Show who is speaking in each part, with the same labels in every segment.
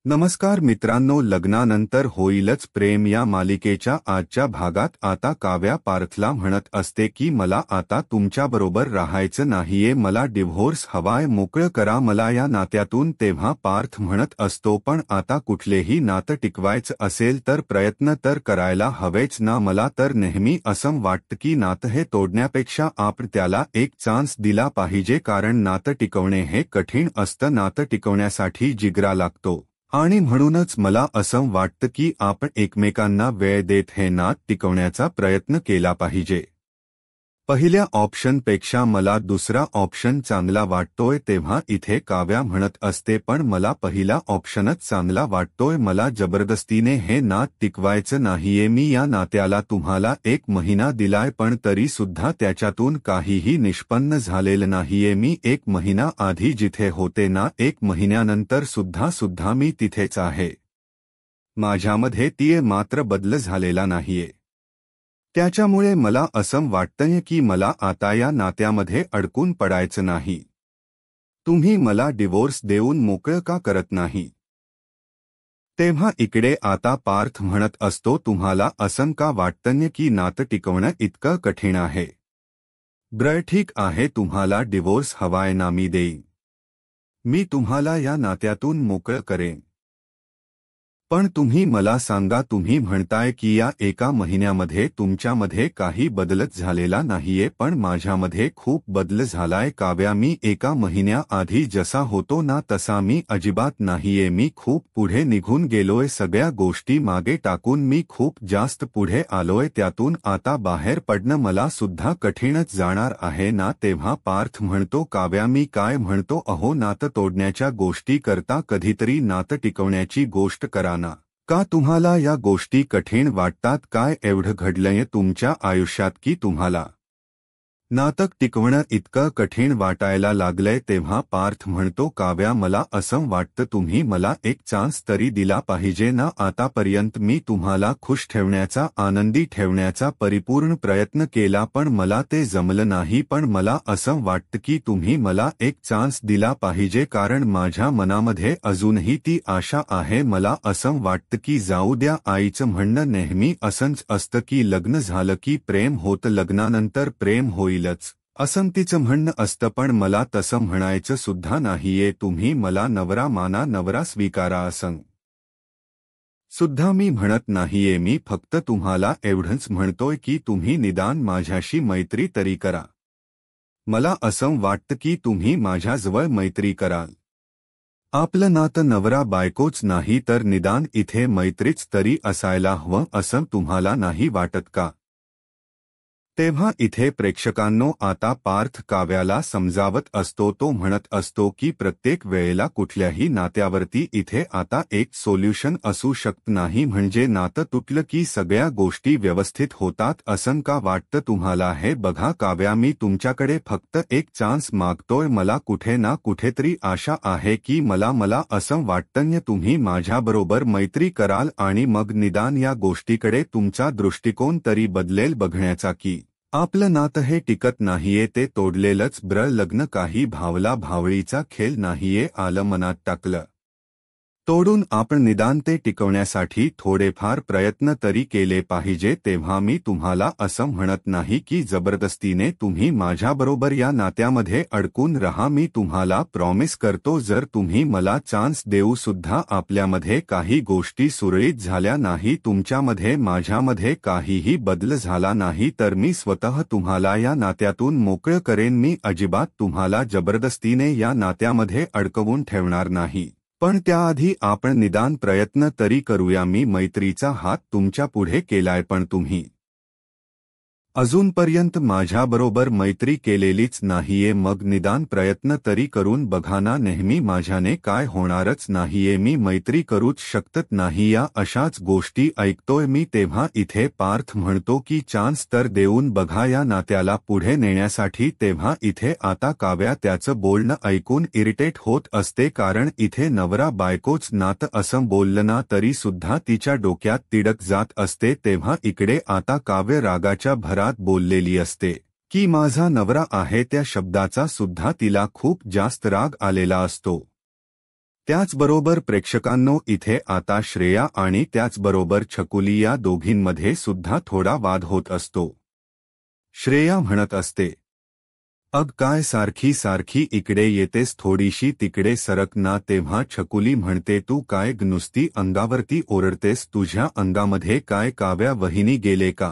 Speaker 1: नमस्कार मित्रांनो, लग्नानंतर होईलच प्रेम या मालिकेच्या आजच्या भागात आता काव्या पार्थला म्हणत असते की मला आता तुमच्याबरोबर राहायचं नाहीये, मला डिव्होर्स हवाय, मोकळं करा मला या नात्यातून. तेव्हा पार्थ म्हणत असतो पण आता कुठलेही नातं टिकवायचं असेल तर प्रयत्न तर करायला हवेच ना. मला तर नेहमी असं वाटतं की नातं हे तोडण्यापेक्षा आपण त्याला एक चान्स दिला पाहिजे, कारण नातं टिकवणे हे कठीण असतं. नातं टिकवण्यासाठी जिगरा लागतो आणि म्हणूनच मला असं वाटतं की आपण एकमेकांना वेळ देत हे नातं टिकवण्याचा प्रयत्न केला पाहिजे. पहिल्या ऑप्शनपेक्षा मला दुसरा ऑप्शन चांगला वाटतोय. तेव्हा इथे काव्या म्हणत असते पण मला पहिला ऑप्शनच चांगला वाटतोय. मला जबरदस्तीने हे नातं टिकवायचं नाहीये. मी या नात्याला तुम्हाला 1 महिना दिलाय पण तरी सुद्धा त्याच्यातून काहीही निष्पन्न झालेलं नाहीये. मी 1 महिना आधी जिथे होते ना, 1 महिन्यानंतर सुद्धा मी तिथेच आहे. माझ्यामध्ये ती मात्र बदल झालेला नाहीये. त्याच्यामुळे मला असं वाटतंय की मला आता या नात्यामध्ये अडकून पडायचं नाही. तुम्ही मला डिवोर्स देऊन मोकळं का करत नाही? तेव्हा इकडे आता पार्थ म्हणत असतो, तुम्हाला असं का वाटतंय की नातं टिकवणं इतकं कठीण आहे? बरं ठीक आहे, तुम्हाला डिवोर्स हवाय ना, मी देईन. मी तुम्हाला या नात्यातून मोकळं करेन. पण तुम्ही मला सांगा, तुम्ही म्हणताय की या 1 महिन्यामध्ये तुमच्यामध्ये काही बदलच झालेला नाहीये, पण माझ्यामध्ये खूप बदल झालाय. काव्या, मी 1 महिन्याआधी जसा होतो ना तसा मी अजिबात नाहीये. मी खूप पुढे निघून गेलोय. सगळ्या गोष्टी मागे टाकून मी खूप जास्त पुढे आलोय. त्यातून आता बाहेर पडणं मला सुद्धा कठीणच जाणार आहे ना. तेव्हा पार्थ म्हणतो, काव्या मी काय म्हणतो अहो, नातं तोडण्याच्या गोष्टी करता कधीतरी नातं टिकवण्याची गोष्ट करा ना. का तुम्हाला या गोष्टी कठीण वाटतात? काय एवढं घडलंय तुमच्या आयुष्यात की तुम्हाला नातं टिकवणं इतकं कठीण वाटायला लागलंय? तेव्हा पार्थ म्हणतो, काव्या मला असं वाटतं तुम्ही मला एक चान्स तरी दिला पाहिजे ना. आतापर्यंत मी तुम्हाला खुश ठेवण्याचा, आनंदी ठेवण्याचा परिपूर्ण प्रयत्न केला पण मला ते जमलं नाही. पण मला असं वाटतं की तुम्ही मला एक चान्स दिला पाहिजे, कारण माझ्या मनामध्ये अजूनही ती आशा आहे. मला असं वाटतं की जाऊ द्या. आईचं म्हणणं नेहमी असंच असतं की लग्न झालं की प्रेम होतं, लग्नानंतर प्रेम होईलच असं तिचं म्हणणं असतं. पण मला तसं म्हणायचं सुद्धा नाहीये. तुम्ही मला नवरा माना, नवरा स्वीकारा असं सुद्धा मी म्हणत नाहीये. मी फक्त तुम्हाला एवढंच म्हणतोय की तुम्ही निदान माझ्याशी मैत्री तरी करा. मला असं वाटतं की तुम्ही माझ्याजवळ मैत्री कराल. आपलं नातं नवरा बायकोच नाही तर निदान इथे मैत्रीच तरी असायला हवं, असं तुम्हाला नाही वाटत का? तेव्हा इथे प्रेक्षकांनो, आता पार्थ काव्याला समजावत असतो. तो म्हणत असतो की प्रत्येक वेळेला कुठल्याही नात्यावरती इथे आता एक सोल्युशन असू शकत नाही. म्हणजे नातं तुटलं की सगळ्या गोष्टी व्यवस्थित होतात असं का वाटतं तुम्हाला? हे बघा काव्या, मी तुमच्याकडे फक्त एक चान्स मागतोय. मला कुठे ना कुठेतरी आशा आहे की मला असं वाटतंय तुम्ही माझ्याबरोबर मैत्री कराल आणि मग निदान या गोष्टीकडे तुमचा दृष्टिकोन तरी बदलेल बघण्याचा की आपलं नातं हे टिकत नाहीये, ते तोडलेलंच बरं. लग्न काही भावला भावळीचा खेळ नाहीये. आलं मनात टाकलं तोडून आपण निदान ते टिकवण्यासाठी थोडेफार प्रयत्न तरी केले पाहिजे. तेव्हा मी तुम्हाला असं म्हणत नाही की जबरदस्तीने तुम्ही माझ्याबरोबर या नात्यामध्ये अडकून राहा. मी तुम्हाला प्रॉमिस करतो, जर तुम्ही मला चान्स देऊ सुद्धा आपल्यामध्ये काही गोष्टी सुरळीत झाल्या नाही, तुमच्यामध्ये माझ्यामध्ये काहीही बदल झाला नाही, तर मी स्वतः तुम्हाला या नात्यातून मोकळं करेन. मी अजिबात तुम्हाला जबरदस्तीने या नात्यामध्ये अडकवून ठेवणार नाही. पण त्याआधी आपण निदान प्रयत्न तरी करूया. मी मैत्रीचा हात तुमच्या पुढे केलाय पण तुम्ही अजूनपर्यंत माझ्याबरोबर मैत्री केलेलीच नाहीये. मग निदान प्रयत्न तरी करून बघा ना. नेहमी माझ्याने काय होणारच नाहीये, मी मैत्री करूच शकत नाही, या अशाच गोष्टी ऐकतोय मी. तेव्हा इथे पार्थ म्हणतो की चान्स तर देऊन बघा या नात्याला पुढे नेण्यासाठी. तेव्हा इथे आता काव्या त्याचं बोलणं ऐकून इरिटेट होत असते, कारण इथे नवरा बायकोच नातं असं बोललं ना तरी सुद्धा तिच्या डोक्यात तिडक जात असते. तेव्हा इकडे आता काव्य रागाच्या भरात बोललेली असते की माझा नवरा आहे, त्या शब्दाचा सुद्धा तिला खूप जास्त राग आलेला असतो. त्याचबरोबर प्रेक्षकांनो, इथे आता श्रेया आणि त्याचबरोबर छकुली या दोघींमध्ये सुद्धा थोडा वाद होत असतो. श्रेया म्हणत असते, "अग काय सारखी सारखी इकडे येतेस, थोडीशी तिकडे सरक ना." तेव्हा छकुली म्हणते, "तू काय नुसती अंगावरती ओरडतेस, तुझ्या अंगामध्ये काय काव्या वहिनी गेले का?"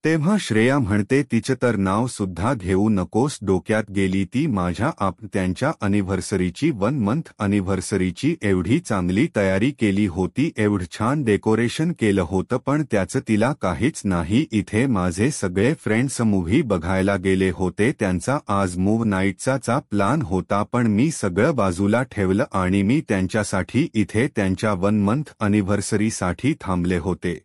Speaker 1: तेव्हा श्रेया म्हणते, "तिचं तर नाव सुद्धा घेऊ नकोस, डोक्यात गेली ती माझ्या. त्यांच्या अॅनिव्हर्सरीची 1 मंथ अॅनिव्हर्सरीची एवढी चांगली तयारी केली होती, एवढं छान डेकोरेशन केलं होतं, पण त्याचं तिला काहीच नाही. इथे माझे सगळे फ्रेंड्स मूव्ही बघायला गेले होते, त्यांचा आज मूव्ह नाईटचा प्लॅन होता, पण मी सगळं बाजूला ठेवलं आणि मी त्यांच्यासाठी इथे त्यांच्या 1 मंथ अॅनिव्हर्सरीसाठी थांबले होते.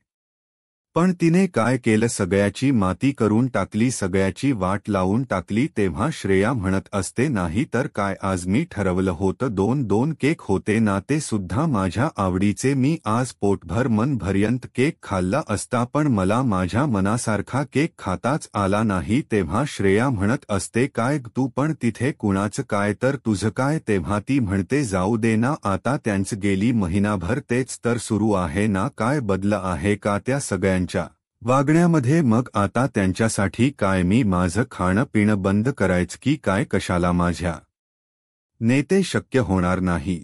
Speaker 1: पण तिने काय केलं, सगळ्याची माती करून टाकली, सगळ्याची वाट लावून टाकली." तेव्हा श्रेया म्हणत असते, "नाही तर काय, आज मी ठरवलं होतं, 2-2 केक होते ना, ते सुद्धा माझ्या आवडीचे. मी आज पोटभर मनभर्यंत केक खाल्ला असता, पण मला माझ्या मनासारखा केक खाताच आला नाही." तेव्हा श्रेया म्हणत असते, "काय तू पण तिथे, कुणाचं काय तर तुझं काय?" तेव्हा ती म्हणते, "जाऊ दे ना आता, त्यांचं गेली महिनाभर तेच तर सुरू आहे ना, काय बदल आहे का त्या सगळ्यांच्या वागण्यामध्ये? मग आता त्यांच्यासाठी काय मी माझं खाणं पिणं बंद करायचं की काय? कशाला माझ्या नेते शक्य होणार नाही."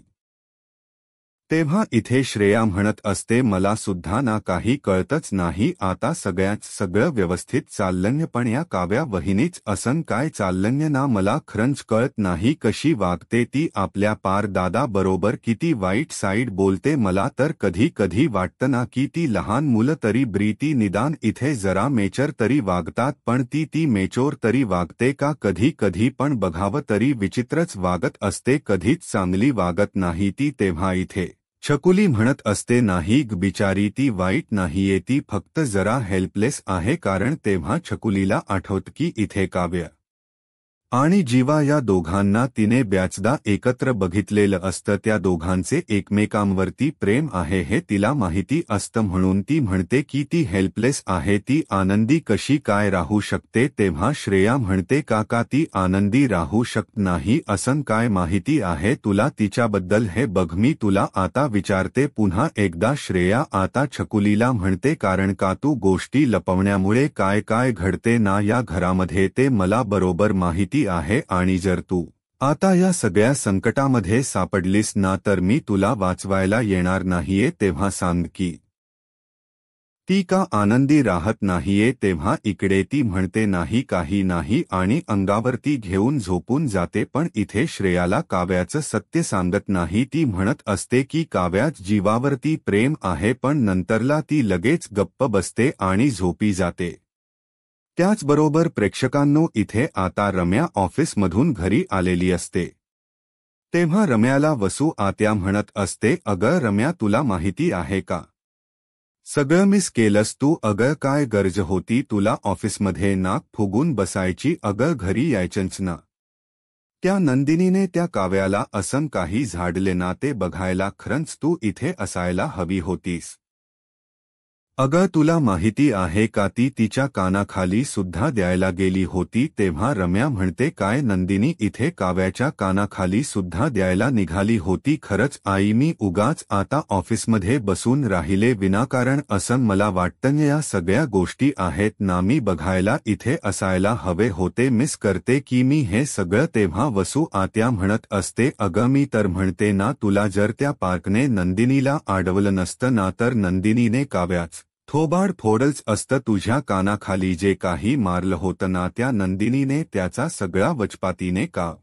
Speaker 1: तेव्हा इथे श्रेया म्हणत असते, "मला सुद्धा ना काही कळतच नाही, आता सगळं व्यवस्थित चाललंय, पण या काव्या वहिनीच असं काय चाललंय ना, मला खरंच कळत नाही, कशी वागते ती आपल्या पार दादा बरोबर, किती वाईट साईड बोलते. मला तर कधी कधी वाटतं ना की ती लहान मुलं तरी ब्रीती, निदान इथे जरा मेचर तरी वागतात, पण ती मेचोर तरी वागते का कधी कधी? पण बघावं तरी विचित्रच वागत असते, कधीच चांगली वागत नाही ती." तेव्हा इथे छकुली म्हणत असते, "नाही ग बिचारी, ती वाईट नाहीये, ती फक्त जरा हेल्पलेस आहे." कारण तेव्हा छकुलीला आठवतं की इथे काव्य आणि जीवा या दोघांना तिने बऱ्याचदा एकत्र बघितलेलं असतं, त्या दोघांचे एकमेकांवरती प्रेम आहे हे तिला माहिती असतं, म्हणून ती म्हणते की ती हेल्पलेस आहे, ती आनंदी कशी काय राहू शकते? तेव्हा श्रेया म्हणते, "काका, ती आनंदी राहू शकत नाही असं काय माहिती आहे तुला तिच्याबद्दल? हे बघ, मी तुला आता विचारते पुन्हा एकदा." श्रेया आता छकुलीला म्हणते, "कारण का तू गोष्टी लपवण्यामुळे काय काय घडते ना या घरामध्ये ते मला बरोबर माहिती आहे, आणि जर तू आता या सगळ्या संकटामध्ये सापडलीस ना, तर मी तुला वाचवायला येणार नाहीये. तेव्हा सांग की ती का आनंदी राहत नाहीये?" तेव्हा इकडे ती म्हणते, "नाही, काही नाही," आणि अंगावरती घेऊन झोपून जाते. पण इथे श्रेयाला काव्याचं सत्य सांगत नाही. ती म्हणत असते की काव्याच जीवावरती प्रेम आहे, पण नंतरला ती लगेच गप्प बसते आणि झोपी जाते. त्याचबरोबर प्रेक्षकांनो, इथे आता रम्या ऑफिसमधून घरी आलेली असते. तेव्हा रम्याला वसू आत्या म्हणत असते, "अगं रम्या, तुला माहिती आहे का, सगळं मिस केलंस तू. अगं काय गरज होती तुला ऑफिसमध्ये नाक फुगून बसायची? अगं घरी यायचंच ना. त्या नंदिनीने त्या काव्याला असं काही झाडले ना, ते बघायला खरंच तू इथे असायला हवी होतीस. अगं तुला माहिती आहे का, ती तिच्या कानाखाली सुद्धा द्यायला गेली होती." तेव्हा रम्या म्हणते, "काय नंदिनी इथे काव्याच्या कानाखाली सुद्धा द्यायला निघाली होती? खरंच आई, मी उगाच आता ऑफिसमध्ये बसून राहिले विनाकारण असं मला वाटतं. या सगळ्या गोष्टी आहेत ना, मी बघायला इथे असायला हवे होते. मिस करते की मी हे सगळं." तेव्हा वसू आत्या म्हणत असते, "अगं मी तर म्हणते ना तुला, जर त्या पार्कने नंदिनीला अडवलं नसतं ना, तर नंदिनीने काव्याच थोबाड फोडलंच असतं. तुझ्या कानाखाली जे काही मारलं होतं ना, त्या नंदिनीने त्याचा सगळा वचपातीने का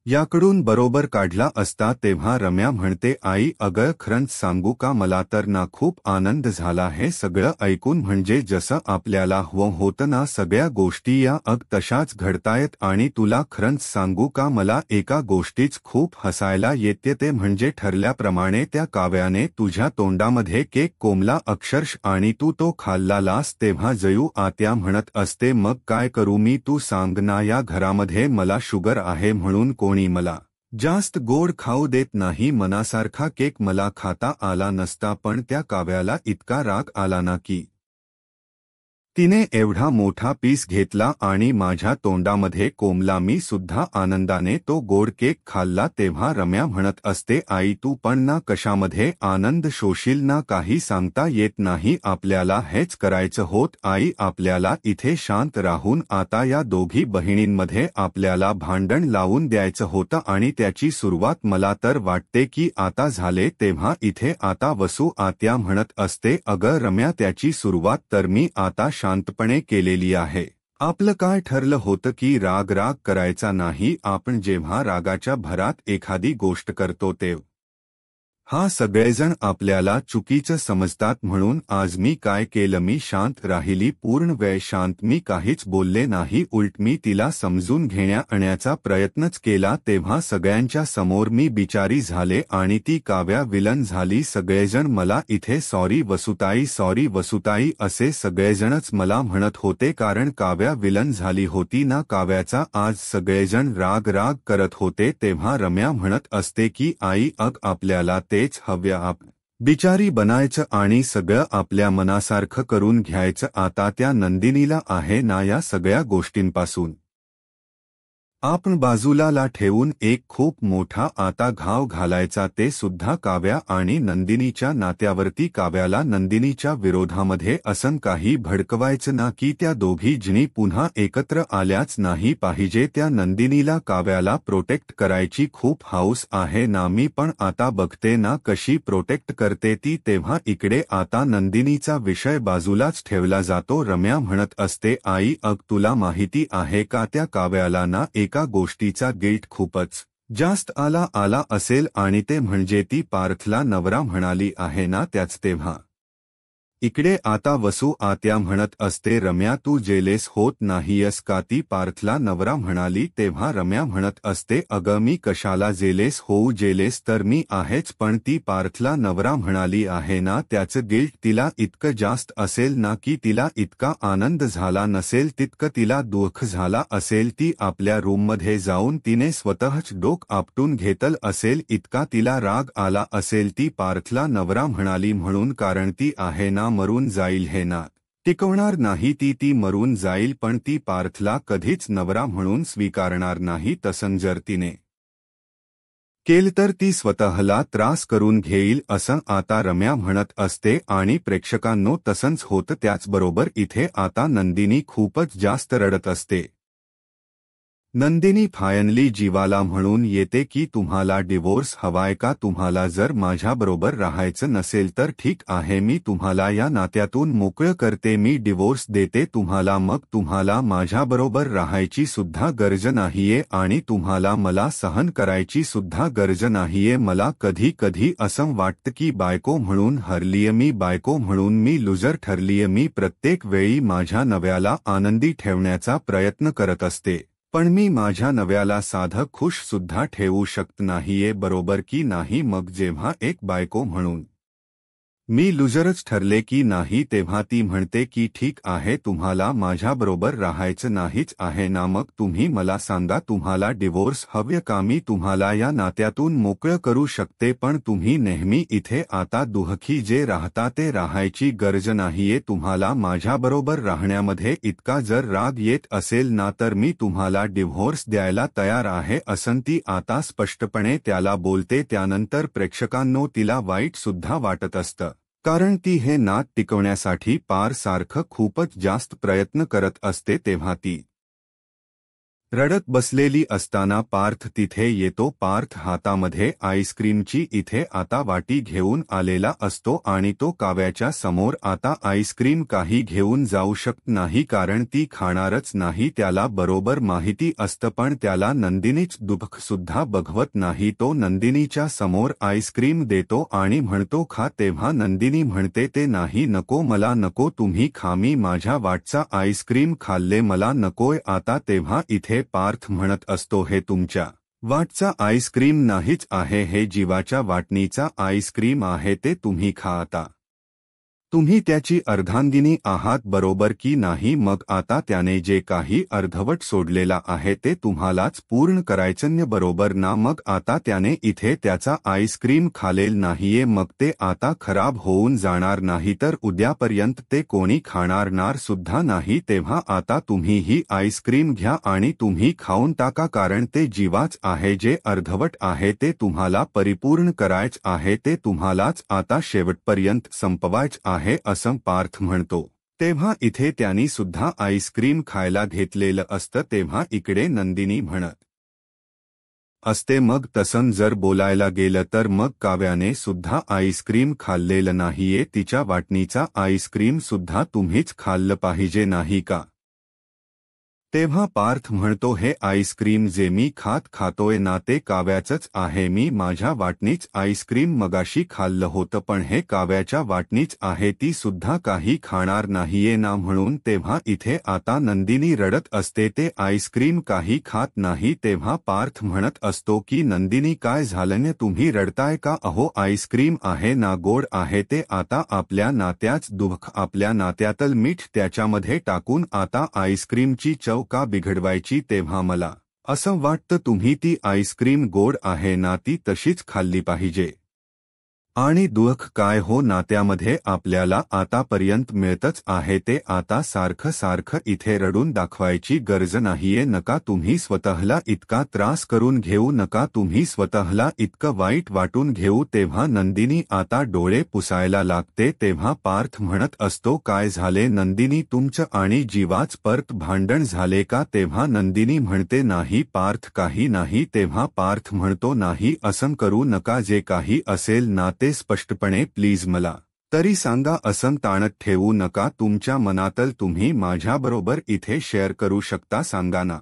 Speaker 1: याकडून बरोबर काढला असता." तेव्हा रम्या म्हणते, "आई अगं खरंच सांगू का, मला तर ना खूप आनंद झाला हे सगळं ऐकून. म्हणजे जसं आपल्याला हवं होतं ना, सगळ्या गोष्टी या तशाच घडतायत. आणि तुला खरंच सांगू का, मला एका गोष्टीच खूप हसायला येते, ते म्हणजे ठरल्याप्रमाणे त्या काव्याने तुझ्या तोंडामध्ये केक कोंबला अक्षरश, आणि तू तो खाल्लास." तेव्हा जयू आत्या म्हणत असते, "मग काय करू मी, तू सांग ना, या घरामध्ये मला शुगर आहे म्हणून कोणी मला जास्त गोड खाऊ देत नाही. मनासारखा केक मला खाता आला नसता, पण त्या काव्याला इतका राग आला ना की तिने एवढा मोठा पीस घेतला आणि माझ्या तोंडामध्ये कोंबला. मी सुद्धा आनंदाने तो गोड केक खाल्ला. तेव्हा रम्या म्हणत असते, आई तू पण ना कशामध्ये आनंद शोशील ना, काही सांगता येत नाही. आपल्याला हेच करायचं होत आई, आपल्याला इथे शांत राहून आता या दोघी बहिणींमध्ये आपल्याला भांडण लावून द्यायचं होतं आणि त्याची सुरुवात मला तर वाटते की आता झाले. तेव्हा इथे आता वसू आत्या म्हणत असते, अगं रम्या त्याची सुरुवात तर मी आता शांतपणे केलेली आहे. आपलं काय ठरलं होतं की राग करायचा नाही. आपण जेव्हा रागाच्या भरात एखादी गोष्ट करतो तेव्हा हा सगळेजण आपल्याला चुकीचं समजतात. म्हणून आज मी काय केलं, मी शांत राहिली, पूर्ण वेळ शांत. मी काहीच बोलले नाही, उलट मी तिला समजून घेण्याचा प्रयत्नच केला. तेव्हा सगळ्यांच्या समोर मी बिचारी झाले आणि ती काव्या विलन झाली. सगळेजण मला इथे सॉरी वसुताई असे सगळेजणच मला म्हणत होते, कारण काव्या विलन झाली होती ना काव्याचा. आज सगळेजण राग करत होते. तेव्हा रम्या म्हणत असते की आई आपल्याला तेच हव्य, आप बिचारी बनायचं आणि सगळं आपल्या मनासारखं करून घ्यायचं. आता त्या नंदिनीला आहे ना या सगळ्या गोष्टींपासून आपण बाजूला ठेवून एक खूप मोठा आता घाव घालायचा, ते सुद्धा काव्या आणि नंदिनीच्या नात्यावरती. काव्याला नंदिनीच्या विरोधामध्ये असं काही भडकवायचं ना की त्या दोघी जणी पुन्हा एकत्र आल्याच नाही पाहिजे. त्या नंदिनीला काव्याला प्रोटेक्ट करायची खूप हौस आहे ना, मी पण आता बघते ना कशी प्रोटेक्ट करते ती. तेव्हा इकडे आता नंदिनीचा विषय बाजूलाच ठेवला जातो. रम्या म्हणत असते, आई तुला माहिती आहे का त्या काव्याला ना एका गोष्टीचा गिल्ट खूपच जास्त आला असेल आणि ते म्हणजे ती पार्थला नवरा म्हणाली आहे ना त्याच. तेव्हा इकडे आता वसू आत्या म्हणत असते, रम्या तू जेलेस होत नाहीयस का, ती पार्थला नवरा म्हणाली. तेव्हा रम्या म्हणत असते, अगं मी कशाला जेलेस होऊ, जेलेस तर मी आहेच, पण ती पार्थला नवरा म्हणाली आहे ना त्याचं गिल्ट तिला इतकं जास्त असेल ना की तिला इतका आनंद झाला नसेल तितकं तिला दुःख झाला असेल. ती आपल्या रूममध्ये जाऊन तिने स्वतःच डोकं आपटून घेतलं असेल, इतका तिला राग आला असेल ती पार्थला नवरा म्हणाली म्हणून. कारण ती आहे ना मरून जाईल, हे ना टिकवणार नाही. ती मरून जाईल, पण ती पार्थला कधीच नवरा म्हणून स्वीकारणार नाही. तसं जर तिने केलं तर ती स्वतःला त्रास करून घेईल असं आता रम्या म्हणत असते आणि प्रेक्षकांनो तसंच होतं. त्याचबरोबर इथे आता नंदिनी खूपच जास्त रडत असते. नंदिनी फायनली जीवाला म्हणून येते की तुम्हाला डिवोर्स हवाय का, तुम्हाला जर माझ्याबरोबर राहायचं नसेल तर ठीक आहे, मी तुम्हाला या नात्यातून मोकळं करते, मी डिवोर्स देते तुम्हाला. मग तुम्हाला माझ्याबरोबर राहायची सुद्धा गरज नाहीये आणि तुम्हाला मला सहन करायची सुद्धा गरज नाहीये. मला कधी कधी असं वाटतं की बायको म्हणून हरलीय मी, बायको म्हणून मी लुजर ठरलीय. मी प्रत्येक वेळी माझ्या नव्याला आनंदी ठेवण्याचा प्रयत्न करत असते, पण मी माझ्या नव्याला साधं खुश सुद्धा ठेवू शकत नाहीये, बरोबर की नाही. मग जेव्हा एक बायको म्हणून मी लुजरच ठरले की नाही, तेव्हा ती म्हणते की ठीक आहे तुम्हाला माझ्याबरोबर राहायचं नाहीच आहे ना, मग तुम्ही मला सांगा तुम्हाला डिवोर्स हवंय का, मी तुम्हाला या नात्यातून मोकळं करू शकते, पण तुम्ही नेहमी इथे आता दुःखी जे राहता ते राहायची गरज नाहीये. तुम्हाला माझ्याबरोबर राहण्यामध्ये इतका जर राग येत असेल ना तर मी तुम्हाला डिव्होर्स द्यायला तयार आहे असं ती आता स्पष्टपणे त्याला बोलते. त्यानंतर प्रेक्षकांनो तिला वाईट सुद्धा वाटत असतं, कारण ती हे नात टिकवण्यासाठी पारसारखं खूपच जास्त प्रयत्न करत असते. तेव्हा ती रडत बसलेली असताना पार्थ तिथे येतो. पार्थ हातामध्ये आईस्क्रीमची इथे आता वाटी घेऊन आलेला असतो आणि तो काव्याच्या समोर आता आईस्क्रीम काही घेऊन जाऊ शकत नाही, कारण ती खाणारच नाही. त्याला बरोबर माहिती असतं, पण त्याला नंदिनीच दुःख सुद्धा बघवत नाही. तो नंदिनीच्या समोर आईस्क्रीम देतो आणि म्हणतो खा. तेव्हा नंदिनी म्हणते ते नाही, नको मला नको, तुम्ही खा, मी माझ्या वाटचा आईस्क्रीम खाल्ले, मला नकोय आता. तेव्हा इथे पार्थ म्हणत असतो, हे तुमच्या वाटचा आईस्क्रीम नाहीच आहे, हे जीवाच्या वाटणीचा आईस्क्रीम आहे, ते तुम्ही खा आता. तुम्ही त्याची अर्धांगिनी आहात बरोबर की नाही? मग आता त्याने जे काही अर्धवट सोडलेला आहे ते तुम्हालाच पूर्ण करायचं बरोबर ना? मग आता त्याने इथे त्याचा आईस्क्रीम खाल्लेल नाहीये, मग ते आता खराब होऊन जाणार नाही तर उद्यापर्यंत ते कोणी खाणार सुद्धा नाही. तेव्हा आता तुम्ही ही आईस्क्रीम घ्या आणि तुम्ही खाऊन टाका, कारण ते जीवाच आहे. जे अर्धवट आहे ते तुम्हाला परिपूर्ण करायच आहे, ते तुम्हालाच आता शेवटपर्यंत संपवायच आहे असं पार्थ म्हणतो. तेव्हा इथे त्यांनी सुद्धा आईस्क्रीम खायला घेतलेलं असतं. तेव्हा इकडे नंदिनी म्हणत असते, मग तसं जर बोलायला गेलं तर मग काव्याने सुद्धा आईस्क्रीम खाल्लेलं नाहीये. तिच्या वाटणीचा आईस्क्रीम सुद्धा तुम्हीच खाल्लं पाहिजे नाही का? तेव्हा पार्थ म्हणतो, हे आईस्क्रीम जे मी खातोय ना ते काव्याचंच आहे. मी माझ्या वाटणीच आईस्क्रीम मगाशी खाल्लं होतं, पण हे काव्याच्या वाटणीच आहे. ती सुद्धा काही खाणार नाहीये ना म्हणून. तेव्हा इथे आता नंदिनी रडत असते, ते आईस्क्रीम काही खात नाही. तेव्हा पार्थ म्हणत असतो की नंदिनी काय झालं, तुम्ही रडताय का? अहो आईस्क्रीम आहे ना, गोड आहे ते. आता आपल्या नात्याच दुःख, आपल्या नात्यातल मीठ त्याच्यामध्ये टाकून आता आईस्क्रीमची चव का बिघडवायची? तेव्हा मला असं वाटतं तुम्ही ती आईस्क्रीम गोड आहे ना ती तशीच खाल्ली पाहिजे. आणि दुःख काय हो, नात्यामध्ये आपल्याला आतापर्यंत मिळतच आहे ते आता सारखं इथे रडून दाखवायची गरज नाहीये. नका तुम्ही स्वतःला इतका त्रास करून घेऊ, नका तुम्ही स्वतःला इतकं वाईट वाटून घेऊ. तेव्हा नंदिनी आता डोळे पुसायला लागते. तेव्हा पार्थ म्हणत असतो, काय झाले नंदिनी, तुमचं आणि जीवाच परत भांडण झाले का? तेव्हा नंदिनी म्हणते, नाही पार्थ काही नाही. तेव्हा पार्थ म्हणतो, नाही असं करू नका, जे काही असेल ना ते स्पष्टपणे प्लीज मला तरी सांगा, असं ताणत ठेवू नका. तुमच्या मनातल तुम्ही माझ्याबरोबर इथे शेअर करू शकता, सांगा ना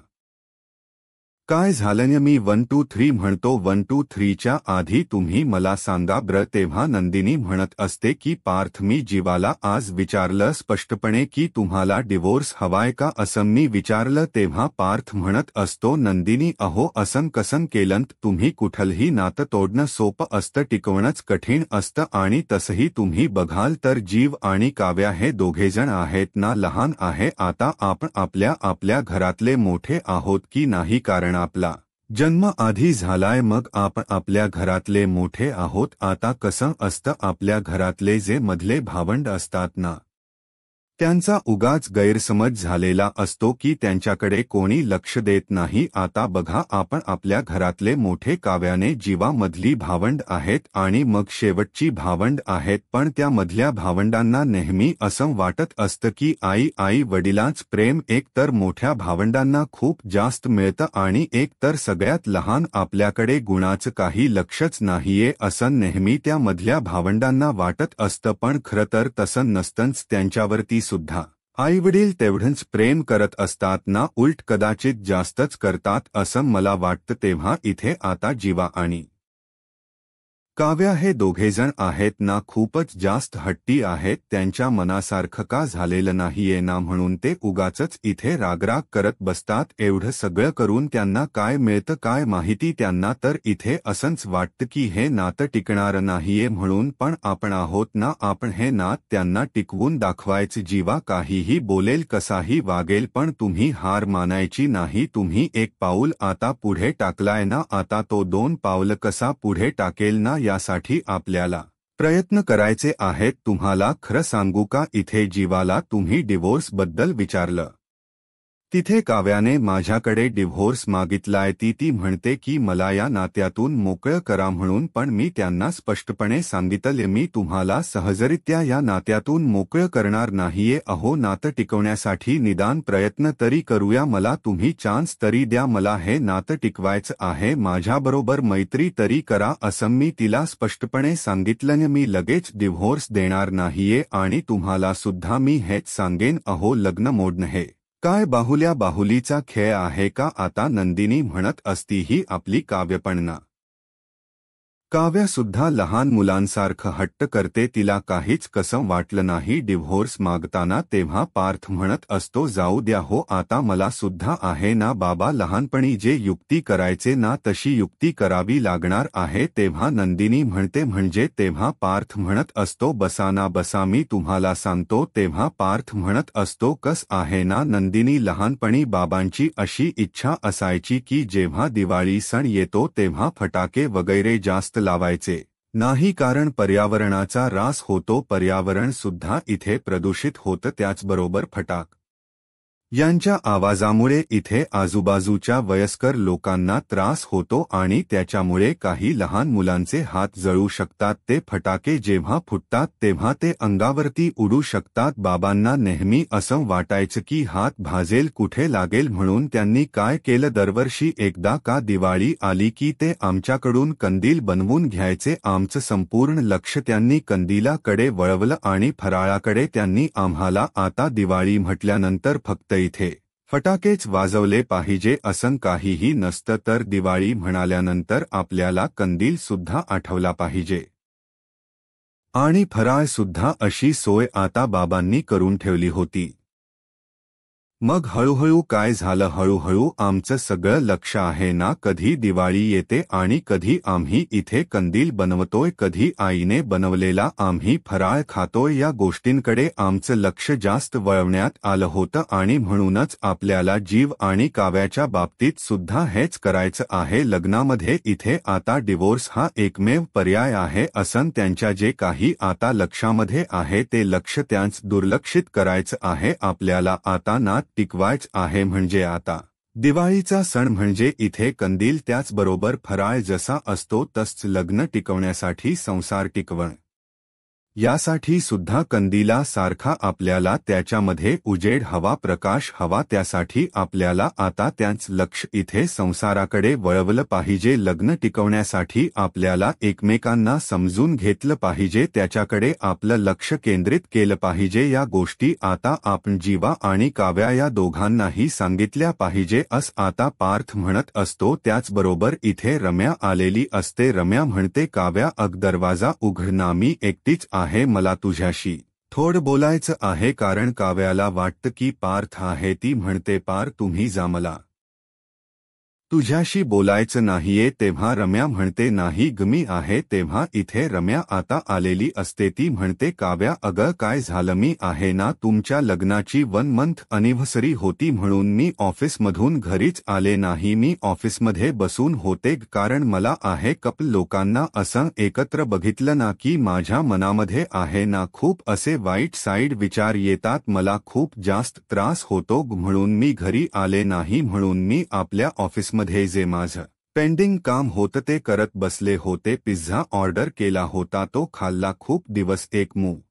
Speaker 1: काय झालं. मी 1 2 3 म्हणतो, 1 2 3 च्या आधी तुम्ही मला सांगा ब्र. तेव्हा नंदिनी म्हणत असते की पार्थ, मी जीवाला आज विचारलं स्पष्टपणे की तुम्हाला डिवोर्स हवाय का, असं मी विचारलं. तेव्हा पार्थ म्हणत असतो, नंदिनी अहो असं कसं केलं? तुम्ही कुठलंही नातं तोडणं सोपं असतं, टिकवणंच कठीण असतं. आणि तसंही तुम्ही बघाल तर जीव आणि काव्या हे दोघेजण आहेत ना लहान आहे. आता आपण आपल्या घरातले मोठे आहोत की नाही, कारण आपला जन्म आधी झालाय, मग आपण आपल्या घरातले मोठे आहोत. आता कसं असतं, आपल्या घरातले जे मधले भावंड असतात ना, त्यांचा उगाच गैरसमज झालेला असतो की त्यांच्याकडे कोणी लक्ष देत नाही. आता बघा, आपण आपल्या घरातले मोठे काव्याने जीवामधली भावंड आहेत आणि मग शेवटची भावंड आहेत, पण त्या मधल्या भावंडांना नेहमी असं वाटत असतं की आई वडिलांच प्रेम एक तर मोठ्या भावंडांना खूप जास्त मिळतं आणि एक तर सगळ्यात लहान आपल्याकडे गुणाचं काही लक्षच नाहीये असं नेहमी त्या मधल्या भावंडांना वाटत असतं. पण खरं तर तसं नसतंच. त्यांच्यावरती सुद्धा आईवडील तेवढंच प्रेम करत असतात ना, उलट कदाचित जास्तच करतात असं मला वाटतं. तेव्हा इथे आता जीवा आणि काव्या हे दोघेजण आहेत ना, खूपच जास्त हट्टी आहेत. त्यांच्या मनासारखं का झालेलं नाहीये ना, म्हणून ते उगाचच इथे रागराग करत बसतात. एवढं सगळं करून त्यांना काय मिळतं काय माहिती? त्यांना तर इथे असंच वाटतं की हे नातं टिकणारं नाहीये म्हणून. पण आपण आहोत ना, आपण हे नातं त्यांना टिकवून दाखवायचं. जीवा काहीही बोलेल, कसाही वागेल, पण तुम्ही हार मानायची नाही. तुम्ही एक पाऊल आता पुढे टाकलाय ना, आता तो 2 पावलं कसा पुढे टाकेल ना, यासाठी आपल्याला प्रयत्न करायचे आहेत. तुम्हाला खरं सांगू का, इथे जीवाला तुम्ही डिवोर्स बद्दल विचारलं, तिथे काव्याने माझ्याकडे डिव्होर्स मागितलाय. ती म्हणते की मला या नात्यातून मोकळं करा म्हणून, पण मी त्यांना स्पष्टपणे सांगितलं, मी तुम्हाला सहजरित्या या नात्यातून मोकळं करणार नाहीये. अहो नातं टिकवण्यासाठी निदान प्रयत्न तरी करूया, मला तुम्ही चान्स तरी द्या, मला हे नातं टिकवायचं आहे, माझ्याबरोबर मैत्री तरी करा, असं मी तिला स्पष्टपणे सांगितलं. मी लगेच डिव्होर्स देणार नाहीये आणि तुम्हाला सुद्धा मी हेच सांगेन. अहो लग्न मोडणं हे काय बाहुलीचा खेळ आहे का? आता नंदिनी म्हणत असती, ही आपली काव्यपणना काव्या सुद्धा लहान मुलांसारखं हट्ट करते, तिला काहीच कसं वाटलं नाही डिव्होर्स मागताना। तेव्हा पार्थ म्हणत असतो जाऊ द्या हो, आता मला सुद्धा आहे ना बाबा, लहानपणी जे युक्ती करायचे ना तशी युक्ती करावी लागणार आहे। तेव्हा नंदिनी म्हणते म्हणजे? तेव्हा पार्थ म्हणत असतो बसा ना बसा, मी तुम्हाला सांगतो। तेव्हा पार्थ म्हणत असतो कस आहे ना नंदिनी, लहानपणी बाबांची अशी इच्छा असायची की जेव्हा दिवाळी सण येतो तेव्हा फटाके वगैरे जास्त लावायचे नाही, कारण पर्यावरणाचा ऱ्हास होतो, पर्यावरण सुद्धा इथे प्रदूषित होतं। त्याचबरोबर फटाक यांच्या आवाजामुळे इथे आजूबाजूच्या वयस्कर लोकांना त्रास होतो आणि त्याच्यामुळे काही लहान मुलांचे हात जळू शकतात। ते फटाके जेव्हा फुटतात तेव्हा ते अंगावरती उडू शकतात। बाबांना नेहमी असं वाटायचं की हात भाजेल, कुठे लागेल, म्हणून त्यांनी काय केलं, दरवर्षी एकदा का दिवाळी आली की ते आमच्याकडून कंदील बनवून घ्यायचे। आमचं संपूर्ण लक्ष त्यांनी कंदिलाकडे वळवलं आणि फराळाकडे। त्यांनी आम्हाला आता दिवाळी म्हटल्यानंतर फक्त इथे फटाकेच वाजवले पाहिजे असं काहीही नसतं, तर दिवाळी म्हणाल्यानंतर आपल्याला कंदील सुद्धा आठवला पाहिजे आणि फराळ सुद्धा। अशी सोय आता बाबांनी करून ठेवली होती। मग हळूहळू काय झालं, हळूहळू आमचं सगळं लक्ष आहे ना, कधी दिवाळी येते आणि कधी आम्ही इथे कंदील बनवतोय, कधी आईने बनवलेला आम्ही फराळ खातोय, या गोष्टींकडे आमचं लक्ष जास्त वळवण्यात आलं होतं आणि म्हणूनच आपल्याला जीव आणि काव्याच्या बाबतीत सुद्धा हेच करायचं आहे। लग्नामध्ये इथे आता डिवोर्स हा एकमेव पर्याय आहे असं त्यांच्या जे काही आता लक्षामध्ये आहे ते लक्ष त्यांच दुर्लक्षित करायचं आहे। आपल्याला आता नात टिकवायच आहे, म्हणजे आता दिवाळीचा सण म्हणजे इथे कंदील, त्याचबरोबर फराळ जसा असतो तसंच लग्न टिकवण्यासाठी, संसार टिकवण यासाठी सुद्धा कंदिला सारखा आपल्याला त्याच्यामध्ये उजेड हवा, प्रकाश हवा, त्यासाठी आपल्याला आता त्यांच लक्ष इथे संसाराकडे वळवलं पाहिजे। लग्न टिकवण्यासाठी आपल्याला एकमेकांना समजून घेतलं पाहिजे, त्याच्याकडे आपलं लक्ष केंद्रित केलं पाहिजे। या गोष्टी आता आपण जीवा आणि काव्या या दोघांनाही सांगितल्या पाहिजे असं आता पार्थ म्हणत असतो। त्याचबरोबर इथे रम्या आलेली असते। रम्या म्हणते काव्या अग दरवाजा उघड ना, मी एकटीच आहे, मला तुझ्याशी थोडं बोलायचं आहे, कारण काव्याला वाटतं की पार्थ आहे। ती म्हणते पार तुम्ही जा, मला तुझ्याशी बोलायचं नाहीये। तेव्हा रम्या म्हणते नाही ग मी आहे। तेव्हा इथे रम्या आता आलेली असते। ती म्हणते काव्या अगं काय झालं, मी आहे ना, तुमच्या लग्नाची 1 मंथ अॅनिव्हर्सरी होती म्हणून मी ऑफिसमधून घरीच आले नाही, मी ऑफिसमध्ये बसून होते, कारण मला आहे कपल लोकांना असं एकत्र बघितलं ना की माझ्या मनामध्ये आहे ना खूप असे वाईट साईड विचार येतात, मला खूप जास्त त्रास होतो, म्हणून मी घरी आले नाही। म्हणून मी आपल्या ऑफिसमध्ये जे माझं पेंडिंग काम होतं ते करत बसले होते। पिझ्झा ऑर्डर केला होता, तो खाल्ला, खूप दिवस एक मूव्ही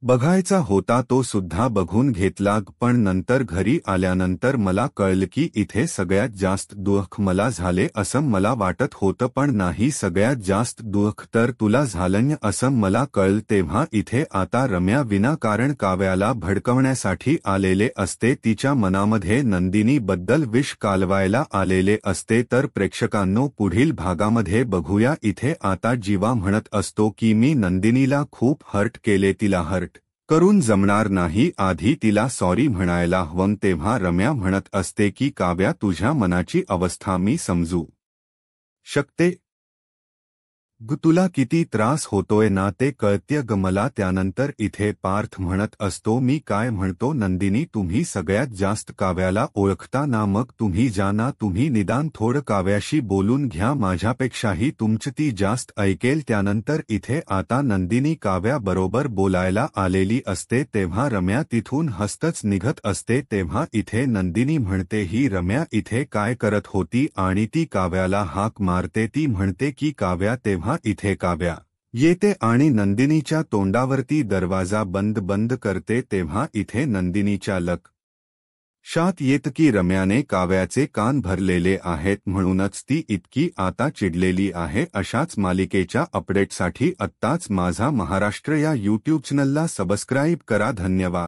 Speaker 1: बघायचा होता, तो सुद्धा बघून घेतला, पण नंतर घरी आल्यानंतर मला कळलं की इथे सगळ्यात जास्त दुःख मला झाले असं मला वाटत होतं, पण नाही, सगळ्यात जास्त दुःख तर तुला झालं असं मला कळलं। तेव्हा इथे आता रम्या विनाकारण काव्याला भडकवण्यासाठी आलेले असते, तिच्या मनामध्ये नंदिनी बद्दल विष कालवायला आलेले असते। तर प्रेक्षकांनो, पुढील भागामध्ये बघूया। इथे आता जीवा म्हणत असतो की मी नंदिनीला खूप हर्ट केले, तिला हर्ट करून जमणार नाही, आधी तिला सॉरी म्हणायला हवं। तेव्हा रम्या म्हणत असते की काव्या तुझ्या मनाची अवस्था मी समजू शकते ग, तुला किती त्रास होतोय ना ते कळतेय ग मला। त्यानंतर इथे पार्थ म्हणत असतो मी काय म्हणतो नंदिनी, तुम्ही सगळ्यात जास्त काव्याला ओळखता ना, मग तुम्ही जा ना, तुम्ही निदान थोडं काव्याशी बोलून घ्या, माझ्यापेक्षाही तुमची ती जास्त ऐकेल। त्यानंतर इथे आता नंदिनी काव्या बरोबर बोलायला आलेली असते, तेव्हा रम्या तिथून हसतच निघत असते। तेव्हा इथे नंदिनी म्हणते ही रम्या इथे काय करत होती, आणि ती काव्याला हाक मारते, ती म्हणते की काव्या। तेव्हा इथे काव्या येते आणि नंदिनीच्या तोंडावरती दरवाजा बंद करते। तेव्हा इथे नंदिनीच्या लक्षात येतं की रम्याने काव्याचे कान भरलेले आहेत, म्हणूनच ती इतकी आता चिडलेली आहे। अशाच मालिकेच्या अपडेटसाठी आत्ताच माझा महाराष्ट्र या यूट्यूब चॅनलला सबस्क्राईब करा। धन्यवाद।